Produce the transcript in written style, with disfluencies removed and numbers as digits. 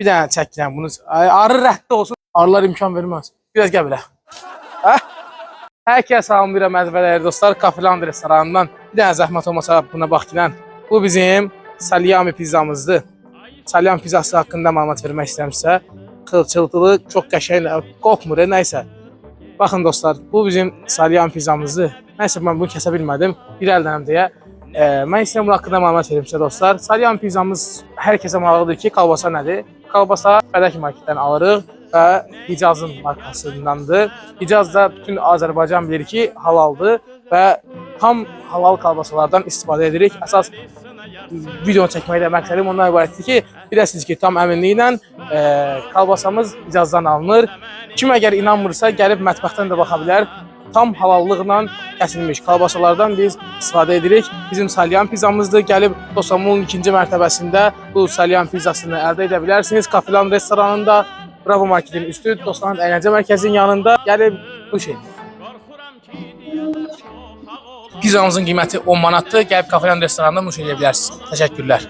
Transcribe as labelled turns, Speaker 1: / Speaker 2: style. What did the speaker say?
Speaker 1: Bir dənə çəkirəm bunu. Arı rəhdə olsun. Arılar imkan verməz. Biraz gəl belə. Hə? Hər kəs salamlayıram əzbərləri dostlar. Kafeland restoranından. Bir dənə zəhmət olmasa buna bax ki, bu bizim Salyami pizzamızdır. Salyami pizzası haqqında məlumat vermək istəyirəmsə, xılçıltılı, çox qəşəng, qopmur, nəysə. Baxın dostlar, bu bizim Salyami pizzamızdır. Nəysə mən bunu kəsə bilmədim. Bir əldən deyə. Mən istəyirəm bunun haqqında məlumat verimsə dostlar. Salyami pizzamız hər kəsə maraqlıdır ki, kalbasa nədir? Kalbasa Fədək marketdən alırıq və Hicazın markasındandır. Hicaz da bütün Azərbaycan bilir ki, halaldır və tam halal kalbasalardan istifadə edirik. Əsas video çəkməkdə məqsədim ondan ibarətdir ki, biləsiniz ki, tam əminliklə kalbasamız Hicazdan alınır. Kim əgər inanmırsa, gəlib mətbəxdən də baxa bilər. Tam halallıqla kəsilmiş kalbasalardan biz istifadə edirik. Bizim Salyami pizzamızdır. Gəlib Dosamolun 2-ci mərtəbəsində bu Salyami pizzasını əldə edə bilərsiniz. Kafeland restoranında, Bravo marketin üstü, Dostanın əyləncə mərkəzinin yanında. Gəlib bu şey. Pizzamızın qiyməti 10 manatdır. Gəlib Kafeland restoranında müşahidə edə bilərsiniz. Təşəkkürlər.